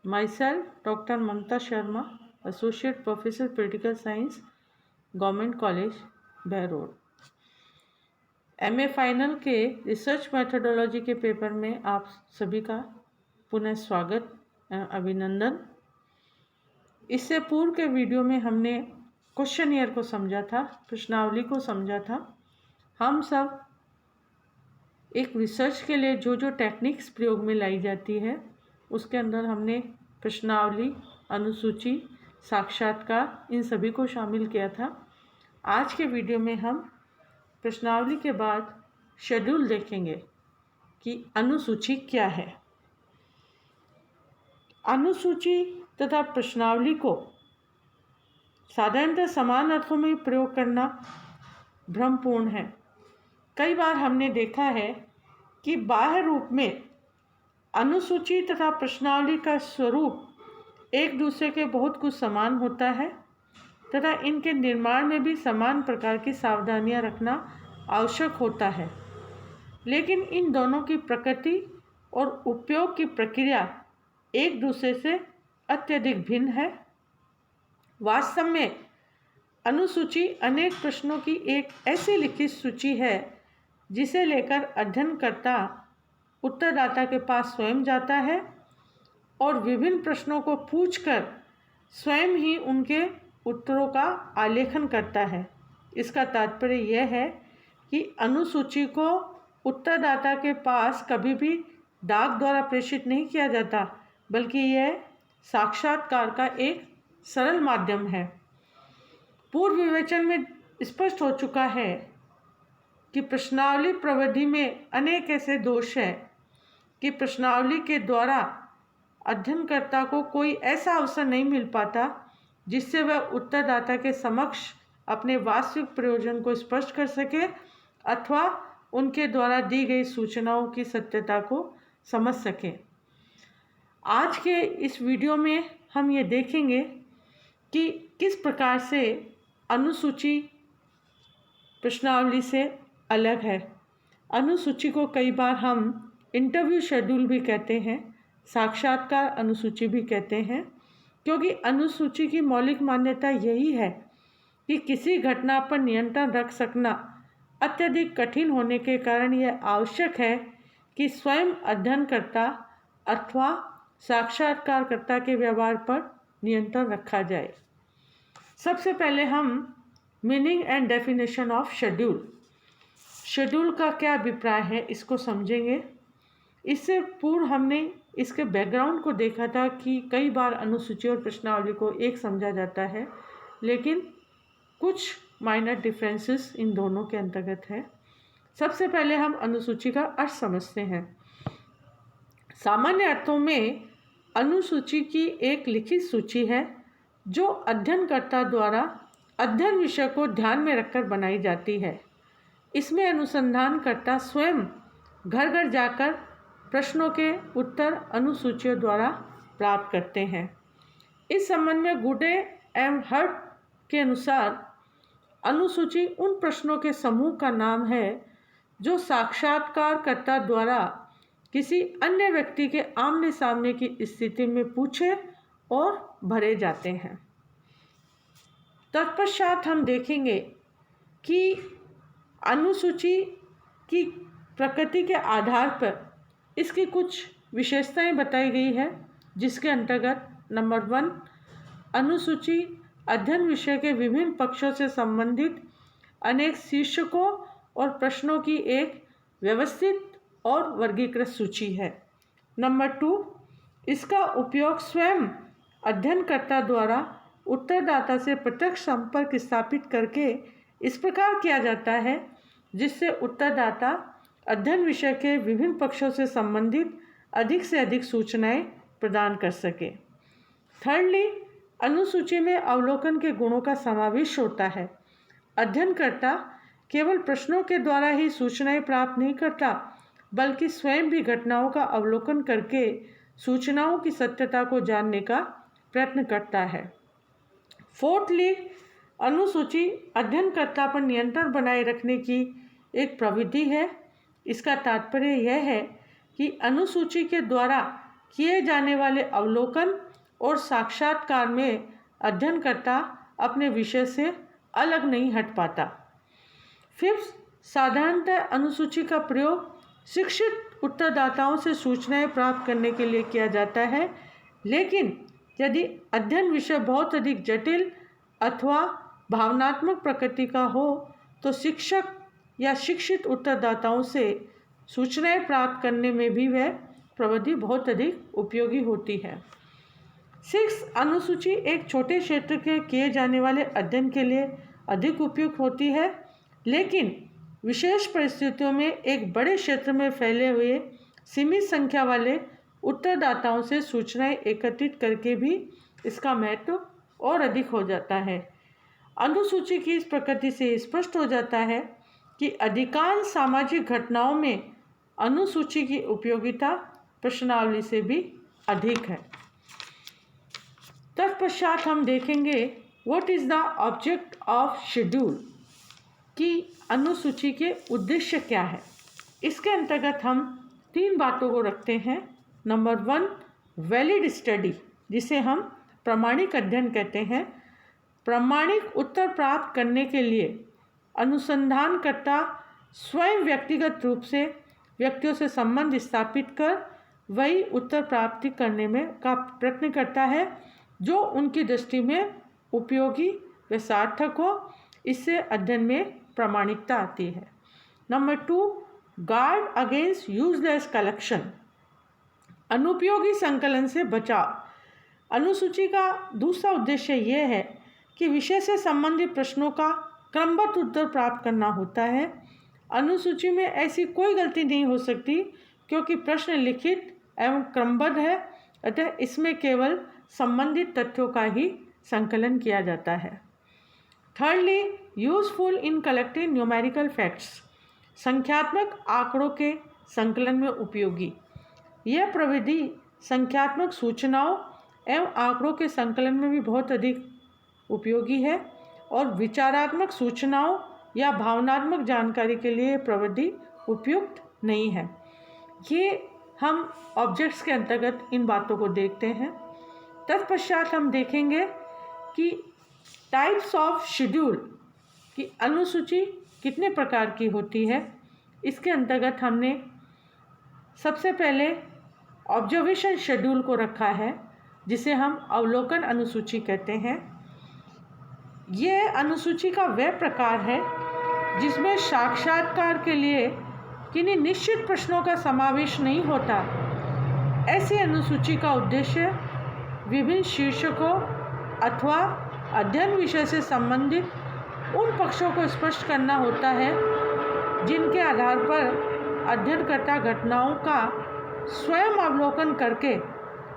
Myself, Dr. Mamta Sharma, Associate Professor Political Science, Government College, Behror। MA final के research methodology के paper में आप सभी का पुनः स्वागत एवं अभिनंदन। इससे पूर्व के वीडियो में हमने क्वेश्चनियर को समझा था, प्रश्नावली को समझा था। हम सब एक रिसर्च के लिए जो जो टेक्निक्स प्रयोग में लाई जाती है उसके अंदर हमने प्रश्नावली, अनुसूची, साक्षात्कार इन सभी को शामिल किया था। आज के वीडियो में हम प्रश्नावली के बाद शेड्यूल देखेंगे कि अनुसूची क्या है। अनुसूची तथा प्रश्नावली को साधारणतः समान अर्थों में प्रयोग करना भ्रमपूर्ण है। कई बार हमने देखा है कि बाह्य रूप में अनुसूची तथा प्रश्नावली का स्वरूप एक दूसरे के बहुत कुछ समान होता है तथा इनके निर्माण में भी समान प्रकार की सावधानियां रखना आवश्यक होता है, लेकिन इन दोनों की प्रकृति और उपयोग की प्रक्रिया एक दूसरे से अत्यधिक भिन्न है। वास्तव में अनुसूची अनेक प्रश्नों की एक ऐसी लिखित सूची है जिसे लेकर अध्ययनकर्ता उत्तरदाता के पास स्वयं जाता है और विभिन्न प्रश्नों को पूछकर स्वयं ही उनके उत्तरों का आलेखन करता है। इसका तात्पर्य यह है कि अनुसूची को उत्तरदाता के पास कभी भी डाक द्वारा प्रेषित नहीं किया जाता, बल्कि यह साक्षात्कार का एक सरल माध्यम है। पूर्व विवेचन में स्पष्ट हो चुका है कि प्रश्नावली प्रविधि में अनेक ऐसे दोष हैं कि प्रश्नावली के द्वारा अध्ययनकर्ता को कोई ऐसा अवसर नहीं मिल पाता जिससे वह उत्तरदाता के समक्ष अपने वास्तविक प्रयोजन को स्पष्ट कर सके अथवा उनके द्वारा दी गई सूचनाओं की सत्यता को समझ सके। आज के इस वीडियो में हम ये देखेंगे कि किस प्रकार से अनुसूची प्रश्नावली से अलग है। अनुसूची को कई बार हम इंटरव्यू शेड्यूल भी कहते हैं, साक्षात्कार अनुसूची भी कहते हैं, क्योंकि अनुसूची की मौलिक मान्यता यही है कि किसी घटना पर नियंत्रण रख सकना अत्यधिक कठिन होने के कारण यह आवश्यक है कि स्वयं अध्ययनकर्ता अथवा साक्षात्कारकर्ता के व्यवहार पर नियंत्रण रखा जाए। सबसे पहले हम meaning and definition of schedule का क्या अभिप्राय है इसको समझेंगे। इससे पूर्व हमने इसके बैकग्राउंड को देखा था कि कई बार अनुसूची और प्रश्नावली को एक समझा जाता है, लेकिन कुछ माइनर डिफरेंसेस इन दोनों के अंतर्गत है। सबसे पहले हम अनुसूची का अर्थ समझते हैं। सामान्य अर्थों में अनुसूची की एक लिखित सूची है जो अध्ययनकर्ता द्वारा अध्ययन विषय को ध्यान में रखकर बनाई जाती है। इसमें अनुसंधानकर्ता स्वयं घर घर जाकर प्रश्नों के उत्तर अनुसूचियों द्वारा प्राप्त करते हैं। इस संबंध में गुडे एवं हर्ट के अनुसार अनुसूची उन प्रश्नों के समूह का नाम है जो साक्षात्कारकर्ता द्वारा किसी अन्य व्यक्ति के आमने सामने की स्थिति में पूछे और भरे जाते हैं। तत्पश्चात हम देखेंगे कि अनुसूची की प्रकृति के आधार पर इसकी कुछ विशेषताएं बताई गई है, जिसके अंतर्गत नंबर 1, अनुसूची अध्ययन विषय के विभिन्न पक्षों से संबंधित अनेक शीर्षकों और प्रश्नों की एक व्यवस्थित और वर्गीकृत सूची है। नंबर 2, इसका उपयोग स्वयं अध्ययनकर्ता द्वारा उत्तरदाता से प्रत्यक्ष संपर्क स्थापित करके इस प्रकार किया जाता है जिससे उत्तरदाता अध्ययन विषय के विभिन्न पक्षों से संबंधित अधिक से अधिक सूचनाएं प्रदान कर सके। थर्डली, अनुसूची में अवलोकन के गुणों का समावेश होता है। अध्ययनकर्ता केवल प्रश्नों के द्वारा ही सूचनाएं प्राप्त नहीं करता, बल्कि स्वयं भी घटनाओं का अवलोकन करके सूचनाओं की सत्यता को जानने का प्रयत्न करता है। फोर्थली, अनुसूची अध्ययनकर्ता पर नियंत्रण बनाए रखने की एक प्रविधि है। इसका तात्पर्य यह है कि अनुसूची के द्वारा किए जाने वाले अवलोकन और साक्षात्कार में अध्ययनकर्ता अपने विषय से अलग नहीं हट पाता। फिफ्थ, साधारणतः अनुसूची का प्रयोग शिक्षित उत्तरदाताओं से सूचनाएं प्राप्त करने के लिए किया जाता है, लेकिन यदि अध्ययन विषय बहुत अधिक जटिल अथवा भावनात्मक प्रकृति का हो तो शिक्षक या शिक्षित उत्तरदाताओं से सूचनाएं प्राप्त करने में भी वह प्रविधि बहुत अधिक उपयोगी होती है। 6, अनुसूची एक छोटे क्षेत्र के किए जाने वाले अध्ययन के लिए अधिक उपयुक्त होती है, लेकिन विशेष परिस्थितियों में एक बड़े क्षेत्र में फैले हुए सीमित संख्या वाले उत्तरदाताओं से सूचनाएं एकत्रित करके भी इसका महत्व और अधिक हो जाता है। अनुसूची की इस प्रकृति से स्पष्ट हो जाता है कि अधिकांश सामाजिक घटनाओं में अनुसूची की उपयोगिता प्रश्नावली से भी अधिक है। तत्पश्चात हम देखेंगे what is the object of schedule, कि अनुसूची के उद्देश्य क्या है। इसके अंतर्गत हम 3 बातों को रखते हैं। नंबर 1, वैलिड स्टडी, जिसे हम प्रामाणिक अध्ययन कहते हैं। प्रामाणिक उत्तर प्राप्त करने के लिए अनुसंधानकर्ता स्वयं व्यक्तिगत रूप से व्यक्तियों से संबंध स्थापित कर वही उत्तर प्राप्ति करने में का प्रयत्न करता है जो उनकी दृष्टि में उपयोगी व सार्थक हो। इससे अध्ययन में प्रामाणिकता आती है। Number 2, guard against useless collection, अनुपयोगी संकलन से बचाव। अनुसूची का दूसरा उद्देश्य यह है कि विषय से संबंधित प्रश्नों का क्रमबद्ध उत्तर प्राप्त करना होता है। अनुसूची में ऐसी कोई गलती नहीं हो सकती क्योंकि प्रश्न लिखित एवं क्रमबद्ध है, अतः इसमें केवल संबंधित तथ्यों का ही संकलन किया जाता है। Thirdly, useful in collecting numerical facts, संख्यात्मक आंकड़ों के संकलन में उपयोगी। यह प्रविधि संख्यात्मक सूचनाओं एवं आंकड़ों के संकलन में भी बहुत अधिक उपयोगी है और विचारात्मक सूचनाओं या भावनात्मक जानकारी के लिए प्रविधि उपयुक्त नहीं है। ये हम ऑब्जेक्ट्स के अंतर्गत इन बातों को देखते हैं। तत्पश्चात हम देखेंगे कि टाइप्स ऑफ शेड्यूल, की अनुसूची कितने प्रकार की होती है। इसके अंतर्गत हमने सबसे पहले ऑब्जर्वेशन शेड्यूल को रखा है, जिसे हम अवलोकन अनुसूची कहते हैं। यह अनुसूची का वह प्रकार है जिसमें साक्षात्कार के लिए किन्हीं निश्चित प्रश्नों का समावेश नहीं होता। ऐसी अनुसूची का उद्देश्य विभिन्न शीर्षकों अथवा अध्ययन विषय से संबंधित उन पक्षों को स्पष्ट करना होता है जिनके आधार पर अध्ययनकर्ता घटनाओं का स्वयं अवलोकन करके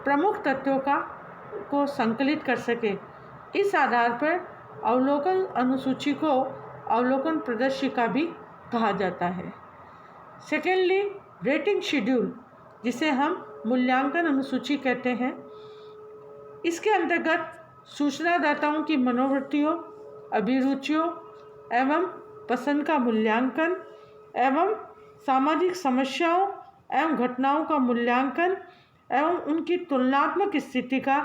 प्रमुख तथ्यों को संकलित कर सके। इस आधार पर अवलोकन अनुसूची को अवलोकन प्रदर्शिका भी कहा जाता है। सेकेंडली, रेटिंग शेड्यूल, जिसे हम मूल्यांकन अनुसूची कहते हैं। इसके अंतर्गत सूचनादाताओं की मनोवृत्तियों, अभिरुचियों एवं पसंद का मूल्यांकन एवं सामाजिक समस्याओं एवं घटनाओं का मूल्यांकन एवं उनकी तुलनात्मक स्थिति का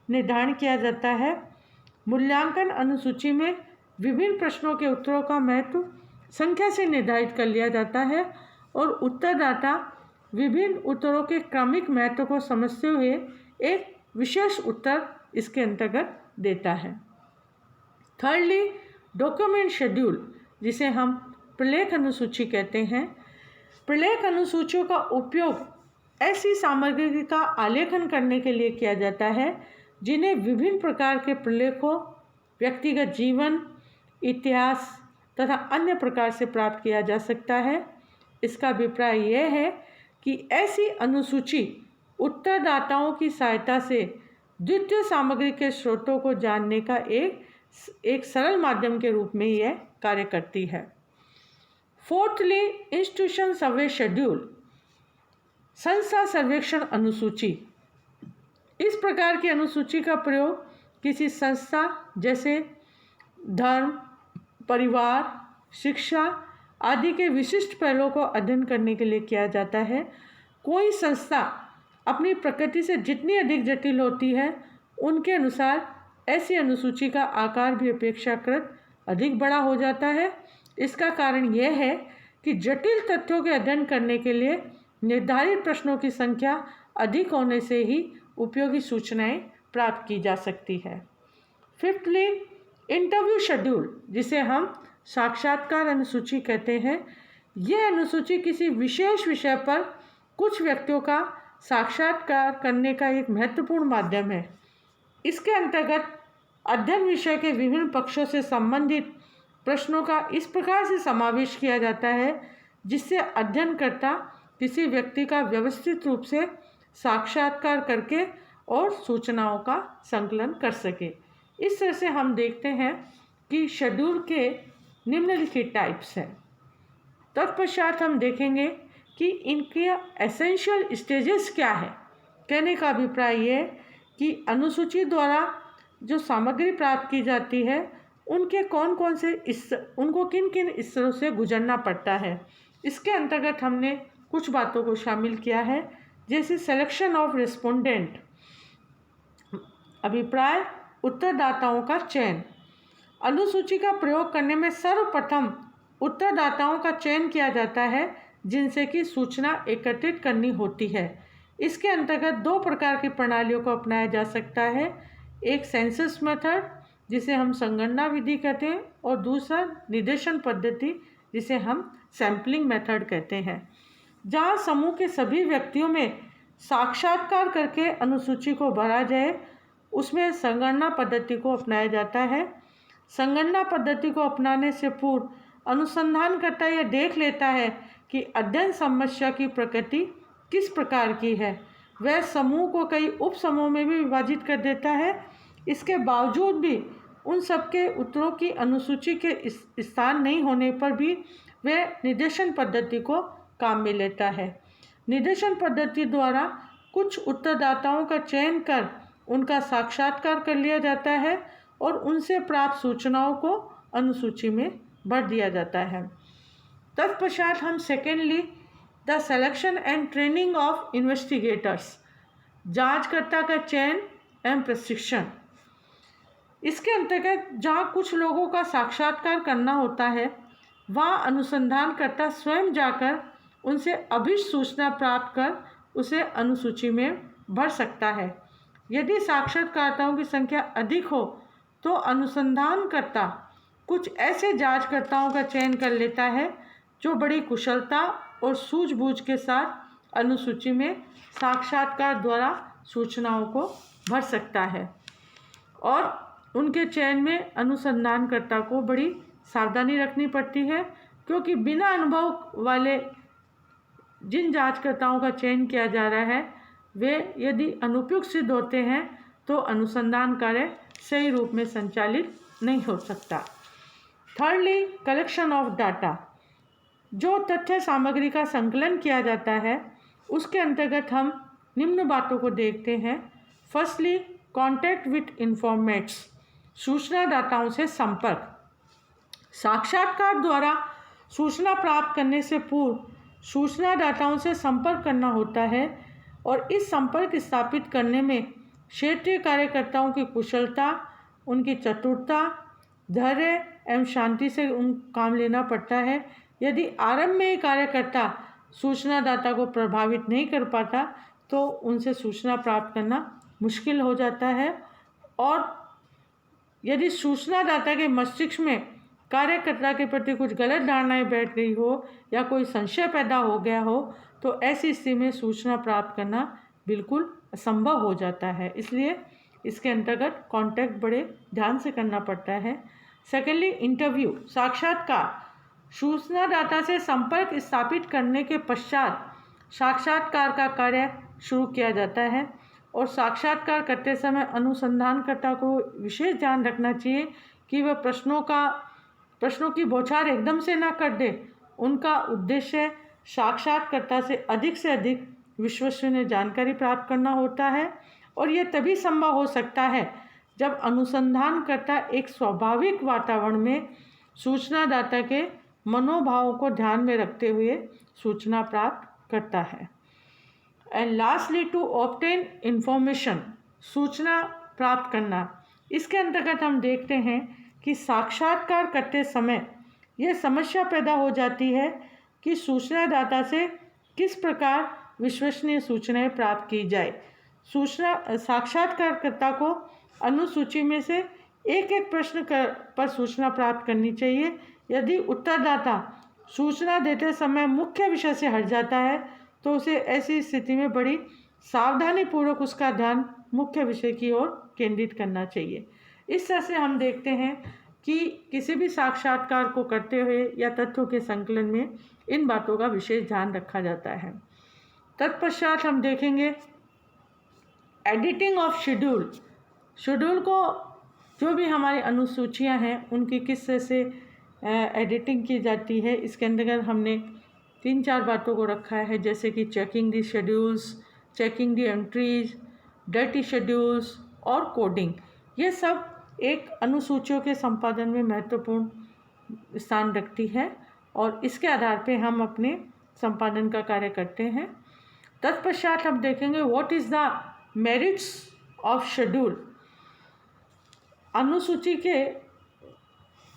निर्धारण किया जाता है। मूल्यांकन अनुसूची में विभिन्न प्रश्नों के उत्तरों का महत्व संख्या से निर्धारित कर लिया जाता है और उत्तरदाता विभिन्न उत्तरों के क्रमिक महत्व को समझते हुए एक विशेष उत्तर इसके अंतर्गत देता है। थर्डली, डॉक्यूमेंट शेड्यूल, जिसे हम प्रलेख अनुसूची कहते हैं। प्रलेख अनुसूचियों का उपयोग ऐसी सामग्री का आलेखन करने के लिए किया जाता है जिन्हें विभिन्न प्रकार के प्रलेखों, व्यक्तिगत जीवन, इतिहास तथा अन्य प्रकार से प्राप्त किया जा सकता है। इसका अभिप्राय यह है कि ऐसी अनुसूची उत्तरदाताओं की सहायता से द्वितीय सामग्री के स्रोतों को जानने का एक सरल माध्यम के रूप में यह कार्य करती है। फोर्थली, इंस्टीट्यूशन सर्वे शेड्यूल, संस्था सर्वेक्षण अनुसूची। इस प्रकार की अनुसूची का प्रयोग किसी संस्था जैसे धर्म, परिवार, शिक्षा आदि के विशिष्ट पहलुओं को अध्ययन करने के लिए किया जाता है। कोई संस्था अपनी प्रकृति से जितनी अधिक जटिल होती है, उनके अनुसार ऐसी अनुसूची का आकार भी अपेक्षाकृत अधिक बड़ा हो जाता है। इसका कारण यह है कि जटिल तथ्यों के अध्ययन करने के लिए निर्धारित प्रश्नों की संख्या अधिक होने से ही उपयोगी सूचनाएं प्राप्त की जा सकती है। फिफ्थली, इंटरव्यू शेड्यूल, जिसे हम साक्षात्कार अनुसूची कहते हैं। यह अनुसूची किसी विशेष विषय पर कुछ व्यक्तियों का साक्षात्कार करने का एक महत्वपूर्ण माध्यम है। इसके अंतर्गत अध्ययन विषय के विभिन्न पक्षों से संबंधित प्रश्नों का इस प्रकार से समावेश किया जाता है जिससे अध्ययनकर्ता किसी व्यक्ति का व्यवस्थित रूप से साक्षात्कार करके और सूचनाओं का संकलन कर सके। इस तरह से हम देखते हैं कि शेड्यूल के निम्नलिखित टाइप्स हैं। तत्पश्चात हम देखेंगे कि इनके एसेंशियल स्टेजेस क्या है। कहने का अभिप्राय ये कि अनुसूची द्वारा जो सामग्री प्राप्त की जाती है उनके कौन कौन से उनको किन किन स्तरों से गुजरना पड़ता है। इसके अंतर्गत हमने कुछ बातों को शामिल किया है, जैसे सिलेक्शन ऑफ रिस्पोंडेंट, अभिप्राय उत्तरदाताओं का चयन। अनुसूची का प्रयोग करने में सर्वप्रथम उत्तरदाताओं का चयन किया जाता है जिनसे कि सूचना एकत्रित करनी होती है। इसके अंतर्गत दो प्रकार की प्रणालियों को अपनाया जा सकता है, एक सेंसस मेथड जिसे हम संगणना विधि कहते हैं और दूसरा निर्देशन पद्धति जिसे हम सैम्पलिंग मेथड कहते हैं। जहाँ समूह के सभी व्यक्तियों में साक्षात्कार करके अनुसूची को भरा जाए उसमें संगणना पद्धति को अपनाया जाता है। संगणना पद्धति को अपनाने से पूर्व अनुसंधानकर्ता यह देख लेता है कि अध्ययन समस्या की प्रकृति किस प्रकार की है। वह समूह को कई उप समूह में भी विभाजित कर देता है। इसके बावजूद भी उन सबके उत्तरों की अनुसूची के स्थान नहीं होने पर भी वह निर्देशन पद्धति को काम में लेता है। निर्देशन पद्धति द्वारा कुछ उत्तरदाताओं का चयन कर उनका साक्षात्कार कर लिया जाता है और उनसे प्राप्त सूचनाओं को अनुसूची में भर दिया जाता है। तत्पश्चात हम secondly the selection and training of investigators, जांचकर्ता का चयन एवं प्रशिक्षण। इसके अंतर्गत जहाँ कुछ लोगों का साक्षात्कार करना होता है वहाँ अनुसंधानकर्ता स्वयं जाकर उनसे अभिष्ट सूचना प्राप्त कर उसे अनुसूची में भर सकता है। यदि साक्षात्कारताओं की संख्या अधिक हो तो अनुसंधानकर्ता कुछ ऐसे जांचकर्ताओं का चयन कर लेता है जो बड़ी कुशलता और सूझबूझ के साथ अनुसूची में साक्षात्कार द्वारा सूचनाओं को भर सकता है और उनके चयन में अनुसंधानकर्ता को बड़ी सावधानी रखनी पड़ती है, क्योंकि बिना अनुभव वाले जिन जांचकर्ताओं का चयन किया जा रहा है वे यदि अनुपयुक्त सिद्ध होते हैं तो अनुसंधान कार्य सही रूप में संचालित नहीं हो सकता। Thirdly, collection of data. जो तथ्य सामग्री का संकलन किया जाता है उसके अंतर्गत हम निम्न बातों को देखते हैं। फर्स्टली, कॉन्टैक्ट विथ इन्फॉर्मेट्स, सूचनादाताओं से संपर्क। साक्षात्कार द्वारा सूचना प्राप्त करने से पूर्व सूचनादाताओं से संपर्क करना होता है और इस संपर्क स्थापित करने में क्षेत्रीय कार्यकर्ताओं की कुशलता, उनकी चतुरता, धैर्य एवं शांति से काम लेना पड़ता है। यदि आरंभ में ही कार्यकर्ता सूचनादाता को प्रभावित नहीं कर पाता तो उनसे सूचना प्राप्त करना मुश्किल हो जाता है और यदि सूचनादाता के मस्तिष्क में कार्यकर्ता के प्रति कुछ गलत धारणाएं बैठ गई हो या कोई संशय पैदा हो गया हो तो ऐसी स्थिति में सूचना प्राप्त करना बिल्कुल असंभव हो जाता है। इसलिए इसके अंतर्गत कांटेक्ट बड़े ध्यान से करना पड़ता है। सेकेंडली, इंटरव्यू, साक्षात्कार। सूचनादाता से संपर्क स्थापित करने के पश्चात साक्षात्कार का कार्य शुरू किया जाता है और साक्षात्कार करते समय अनुसंधानकर्ता को विशेष ध्यान रखना चाहिए कि वह प्रश्नों की बौछार एकदम से ना कर दे। उनका उद्देश्य साक्षात्कर्ता से अधिक विश्वसनीय जानकारी प्राप्त करना होता है और यह तभी संभव हो सकता है जब अनुसंधानकर्ता एक स्वाभाविक वातावरण में सूचनादाता के मनोभावों को ध्यान में रखते हुए सूचना प्राप्त करता है। And lastly to obtain information, सूचना प्राप्त करना। इसके अंतर्गत हम देखते हैं कि साक्षात्कार करते समय यह समस्या पैदा हो जाती है कि सूचनादाता से किस प्रकार विश्वसनीय सूचनाएं प्राप्त की जाए। साक्षात्कारकर्ता को अनुसूची में से एक एक प्रश्न पर सूचना प्राप्त करनी चाहिए। यदि उत्तरदाता सूचना देते समय मुख्य विषय से हट जाता है तो उसे ऐसी स्थिति में बड़ी सावधानीपूर्वक उसका ध्यान मुख्य विषय की ओर केंद्रित करना चाहिए। इस तरह से हम देखते हैं कि किसी भी साक्षात्कार को करते हुए या तथ्यों के संकलन में इन बातों का विशेष ध्यान रखा जाता है। तत्पश्चात हम देखेंगे एडिटिंग ऑफ शेड्यूल। शेड्यूल को जो भी हमारी अनुसूचियां हैं उनकी किस तरह से एडिटिंग की जाती है, इसके अंतर्गत हमने 3-4 बातों को रखा है, जैसे कि चेकिंग दी शेड्यूल्स, चेकिंग दी एंट्रीज, डर्टी शेड्यूल्स और कोडिंग। ये सब एक अनुसूचियों के संपादन में महत्वपूर्ण स्थान रखती है और इसके आधार पे हम अपने संपादन का कार्य करते हैं। तत्पश्चात हम देखेंगे what is the merits of schedule. अनुसूची के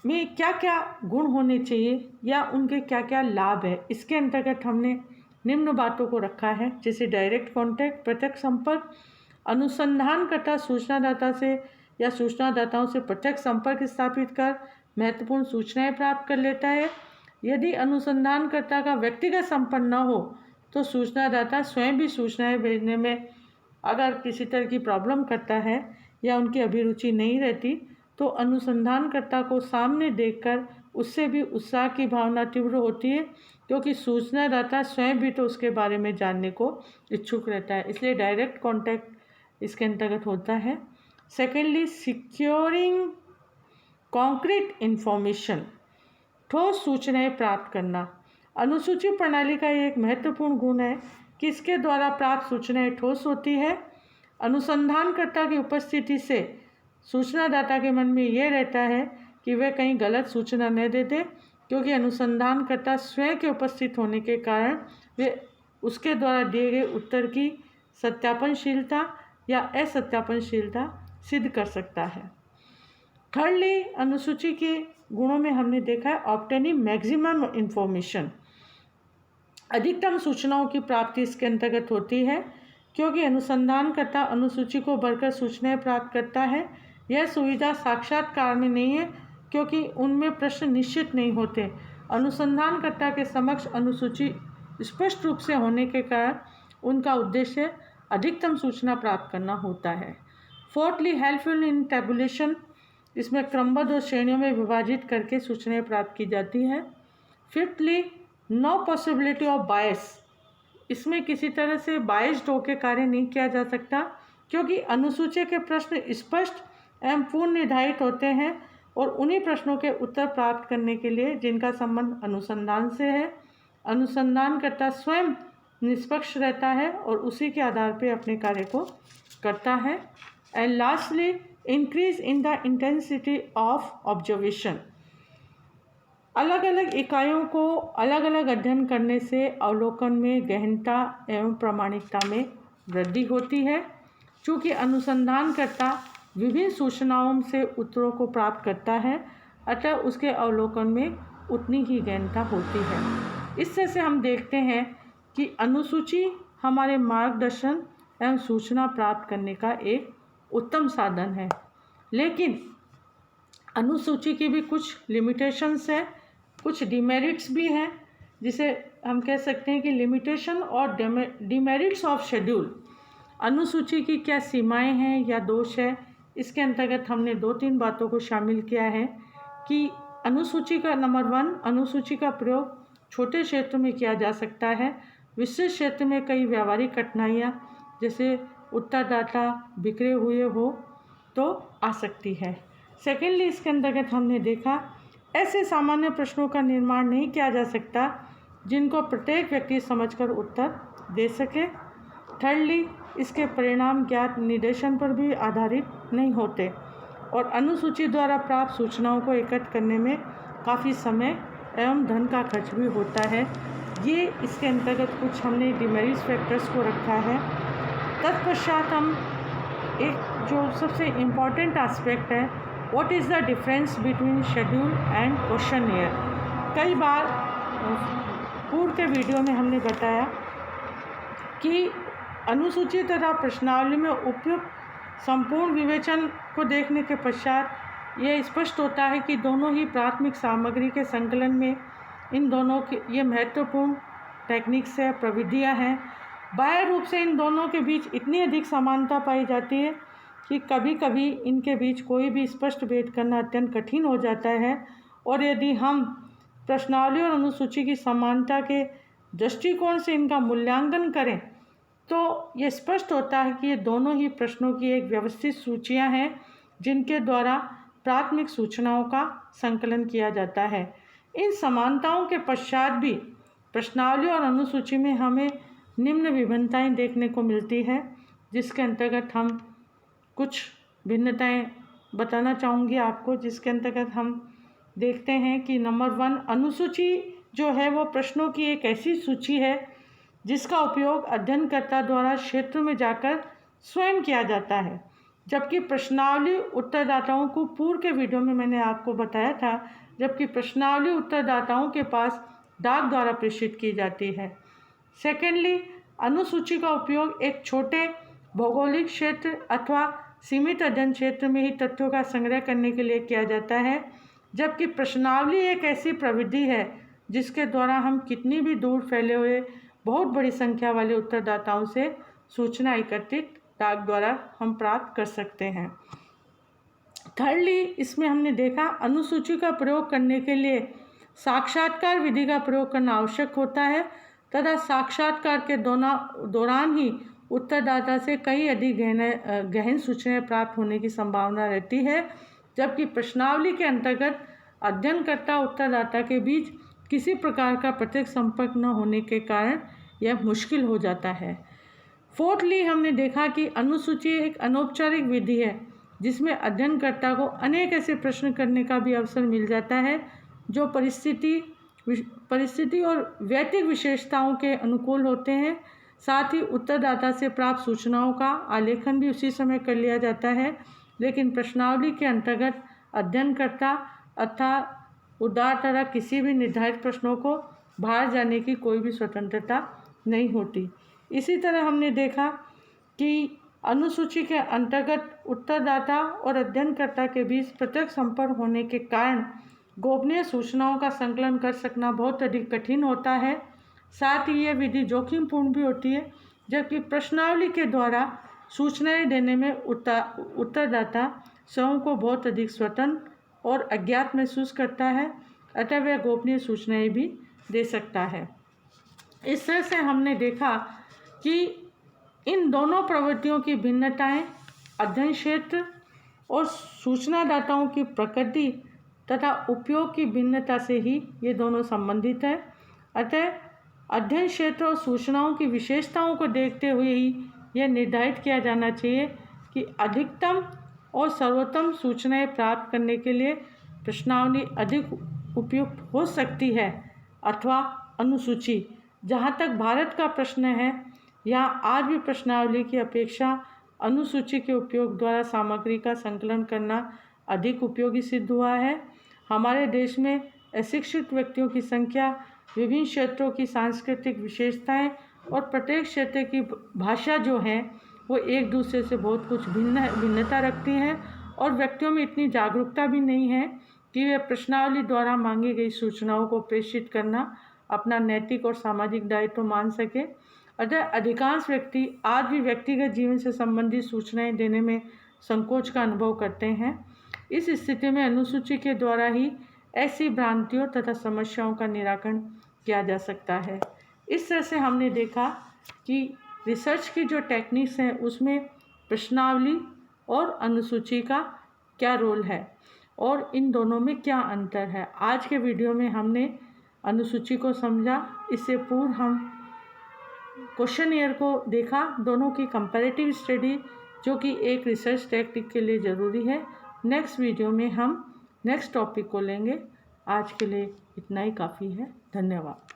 में क्या क्या गुण होने चाहिए या उनके क्या क्या लाभ है, इसके अंतर्गत हमने निम्न बातों को रखा है, जैसे डायरेक्ट कांटेक्ट, प्रत्यक्ष संपर्क। अनुसंधानकर्ता सूचनादाता से या सूचनादाताओं से प्रत्यक्ष संपर्क स्थापित कर महत्वपूर्ण सूचनाएं प्राप्त कर लेता है। यदि अनुसंधानकर्ता का व्यक्तिगत संपर्क न हो तो सूचनादाता स्वयं भी सूचनाएं भेजने में अगर किसी तरह की प्रॉब्लम करता है या उनकी अभिरुचि नहीं रहती तो अनुसंधानकर्ता को सामने देखकर उससे भी उत्साह की भावना तीव्र होती है, क्योंकि सूचनादाता स्वयं भी तो उसके बारे में जानने को इच्छुक रहता है। इसलिए डायरेक्ट कांटेक्ट इसके अंतर्गत होता है। सेकेंडली, सिक्योरिंग कॉन्क्रीट इंफॉर्मेशन, ठोस सूचनाएं प्राप्त करना। अनुसूची प्रणाली का एक महत्वपूर्ण गुण है कि इसके द्वारा प्राप्त सूचनाएं ठोस होती है। अनुसंधानकर्ता की उपस्थिति से सूचनादाता के मन में ये रहता है कि वह कहीं गलत सूचना न दे दे, क्योंकि अनुसंधानकर्ता स्वयं के उपस्थित होने के कारण वे उसके द्वारा दिए गए उत्तर की सत्यापनशीलता या असत्यापनशीलता सिद्ध कर सकता है। थर्डली, अनुसूची के गुणों में हमने देखा है ऑब्टेनिंग मैक्सिमम इंफॉर्मेशन, अधिकतम सूचनाओं की प्राप्ति इसके अंतर्गत होती है, क्योंकि अनुसंधानकर्ता अनुसूची को बढ़कर सूचनाएं प्राप्त करता है। यह सुविधा साक्षात्कार में नहीं है, क्योंकि उनमें प्रश्न निश्चित नहीं होते। अनुसंधानकर्ता के समक्ष अनुसूची स्पष्ट रूप से होने के कारण उनका उद्देश्य अधिकतम सूचना प्राप्त करना होता है। फोर्थली, हेल्पफुल इन टेबुलेशन, इसमें क्रमबद्ध और श्रेणियों में विभाजित करके सूचनाएं प्राप्त की जाती है। Fifthly, no possibility of bias, इसमें किसी तरह से बायस्ड होकर कार्य नहीं किया जा सकता, क्योंकि अनुसूची के प्रश्न स्पष्ट एवं पूर्ण निर्धारित होते हैं और उन्हीं प्रश्नों के उत्तर प्राप्त करने के लिए जिनका संबंध अनुसंधान से है, अनुसंधानकर्ता स्वयं निष्पक्ष रहता है और उसी के आधार पर अपने कार्य को करता है। And lastly, increase in the intensity of observation, अलग अलग इकाइयों को अलग अलग अध्ययन करने से अवलोकन में गहनता एवं प्रामाणिकता में वृद्धि होती है। चूँकि अनुसंधानकर्ता विभिन्न सूचनाओं से उत्तरों को प्राप्त करता है, अतः उसके अवलोकन में उतनी ही गहनता होती है। इस तरह से हम देखते हैं कि अनुसूची हमारे मार्गदर्शन एवं सूचना प्राप्त करने का एक उत्तम साधन है, लेकिन अनुसूची की भी कुछ लिमिटेशंस हैं, कुछ डिमेरिट्स भी हैं, जिसे हम कह सकते हैं कि लिमिटेशन और डिमेरिट्स ऑफ शेड्यूल। अनुसूची की क्या सीमाएं हैं या दोष है, इसके अंतर्गत हमने 2-3 बातों को शामिल किया है कि अनुसूची का नंबर 1, अनुसूची का प्रयोग छोटे क्षेत्र में किया जा सकता है। विशेष क्षेत्र में कई व्यावहारिक कठिनाइयाँ जैसे उत्तरदाता बिखरे हुए हो तो आ सकती है। सेकेंडली, इसके अंतर्गत हमने देखा ऐसे सामान्य प्रश्नों का निर्माण नहीं किया जा सकता जिनको प्रत्येक व्यक्ति समझकर उत्तर दे सके। थर्डली, इसके परिणाम ज्ञात निर्देशन पर भी आधारित नहीं होते और अनुसूची द्वारा प्राप्त सूचनाओं को एकत्र करने में काफ़ी समय एवं धन का खर्च भी होता है। ये इसके अंतर्गत कुछ हमने डिमेरिट्स फैक्टर्स को रखा है। तत्पश्चात हम एक जो सबसे इम्पॉर्टेंट एस्पेक्ट है, what is the difference between schedule and questionnaire. कई बार पूर्व के वीडियो में हमने बताया कि अनुसूची तथा प्रश्नावली में उपयुक्त संपूर्ण विवेचन को देखने के पश्चात यह स्पष्ट होता है कि दोनों ही प्राथमिक सामग्री के संकलन में इन दोनों की ये महत्वपूर्ण टेक्निक्स है, प्रविधियाँ हैं। बाह्य रूप से इन दोनों के बीच इतनी अधिक समानता पाई जाती है कि कभी कभी इनके बीच कोई भी स्पष्ट भेद करना अत्यंत कठिन हो जाता है। और यदि हम प्रश्नावली और अनुसूची की समानता के दृष्टिकोण से इनका मूल्यांकन करें तो ये स्पष्ट होता है कि ये दोनों ही प्रश्नों की एक व्यवस्थित सूचियां हैं जिनके द्वारा प्राथमिक सूचनाओं का संकलन किया जाता है। इन समानताओं के पश्चात भी प्रश्नावली और अनुसूची में हमें निम्न विभिन्नताएं देखने को मिलती है, जिसके अंतर्गत हम कुछ भिन्नताएं बताना चाहूँगी आपको। जिसके अंतर्गत हम देखते हैं कि नंबर 1, अनुसूची जो है वो प्रश्नों की एक ऐसी सूची है जिसका उपयोग अध्ययनकर्ता द्वारा क्षेत्र में जाकर स्वयं किया जाता है, जबकि प्रश्नावली उत्तरदाताओं को पूर्व के वीडियो में मैंने आपको बताया था, जबकि प्रश्नावली उत्तरदाताओं के पास डाक द्वारा प्रेषित की जाती है। सेकेंडली, अनुसूची का उपयोग एक छोटे भौगोलिक क्षेत्र अथवा सीमित अध्ययन क्षेत्र में ही तथ्यों का संग्रह करने के लिए किया जाता है, जबकि प्रश्नावली एक ऐसी प्रविधि है जिसके द्वारा हम कितनी भी दूर फैले हुए बहुत बड़ी संख्या वाले उत्तरदाताओं से सूचना एकत्रित डाक द्वारा हम प्राप्त कर सकते हैं। थर्डली, इसमें हमने देखा अनुसूची का प्रयोग करने के लिए साक्षात्कार विधि का प्रयोग करना आवश्यक होता है तथा साक्षात्कार के दौरान ही उत्तरदाता से कई अधिक गहन सूचनाएं प्राप्त होने की संभावना रहती है, जबकि प्रश्नावली के अंतर्गत अध्ययनकर्ता उत्तरदाता के बीच किसी प्रकार का प्रत्यक्ष संपर्क न होने के कारण यह मुश्किल हो जाता है। फोर्थली, हमने देखा कि अनुसूची एक अनौपचारिक विधि है जिसमें अध्ययनकर्ता को अनेक ऐसे प्रश्न करने का भी अवसर मिल जाता है जो परिस्थिति और वैयक्तिक विशेषताओं के अनुकूल होते हैं। साथ ही उत्तरदाता से प्राप्त सूचनाओं का आलेखन भी उसी समय कर लिया जाता है, लेकिन प्रश्नावली के अंतर्गत अध्ययनकर्ता अर्थात उदाहरणतः किसी भी निर्धारित प्रश्नों को बाहर जाने की कोई भी स्वतंत्रता नहीं होती। इसी तरह हमने देखा कि अनुसूची के अंतर्गत उत्तरदाता और अध्ययनकर्ता के बीच प्रत्यक्ष संपर्क होने के कारण गोपनीय सूचनाओं का संकलन कर सकना बहुत अधिक कठिन होता है। साथ ही यह विधि जोखिमपूर्ण भी होती है, जबकि प्रश्नावली के द्वारा सूचनाएं देने में उत्तरदाता स्वयं को बहुत अधिक स्वतंत्र और अज्ञात महसूस करता है, अतः वह गोपनीय सूचनाएं भी दे सकता है। इस तरह से हमने देखा कि इन दोनों प्रवृत्तियों की भिन्नताएं अध्ययन क्षेत्र और सूचनादाताओं की प्रकृति तथा उपयोग की भिन्नता से ही ये दोनों संबंधित हैं। अतः अध्ययन क्षेत्र और सूचनाओं की विशेषताओं को देखते हुए ही यह निर्धारित किया जाना चाहिए कि अधिकतम और सर्वोत्तम सूचनाएं प्राप्त करने के लिए प्रश्नावली अधिक उपयुक्त हो सकती है अथवा अनुसूची। जहाँ तक भारत का प्रश्न है, यहाँ आज भी प्रश्नावली की अपेक्षा अनुसूची के उपयोग द्वारा सामग्री का संकलन करना अधिक उपयोगी सिद्ध हुआ है। हमारे देश में अशिक्षित व्यक्तियों की संख्या, विभिन्न क्षेत्रों की सांस्कृतिक विशेषताएं और प्रत्येक क्षेत्र की भाषा जो है वो एक दूसरे से बहुत कुछ भिन्नता रखती हैं और व्यक्तियों में इतनी जागरूकता भी नहीं है कि वे प्रश्नावली द्वारा मांगी गई सूचनाओं को प्रेषित करना अपना नैतिक और सामाजिक दायित्व मान सके। अतः अधिकांश व्यक्ति आज भी व्यक्तिगत जीवन से संबंधित सूचनाएं देने में संकोच का अनुभव करते हैं। इस स्थिति में अनुसूची के द्वारा ही ऐसी भ्रांतियों तथा समस्याओं का निराकरण किया जा सकता है। इस तरह से हमने देखा कि रिसर्च की जो टेक्निक्स हैं उसमें प्रश्नावली और अनुसूची का क्या रोल है और इन दोनों में क्या अंतर है। आज के वीडियो में हमने अनुसूची को समझा। इससे पूर्व हम क्वेश्चनियर को देखा, दोनों की कंपैरेटिव स्टडी जो कि एक रिसर्च टेक्निक के लिए ज़रूरी है। नेक्स्ट वीडियो में हम नेक्स्ट टॉपिक को लेंगे। आज के लिए इतना ही काफ़ी है। धन्यवाद।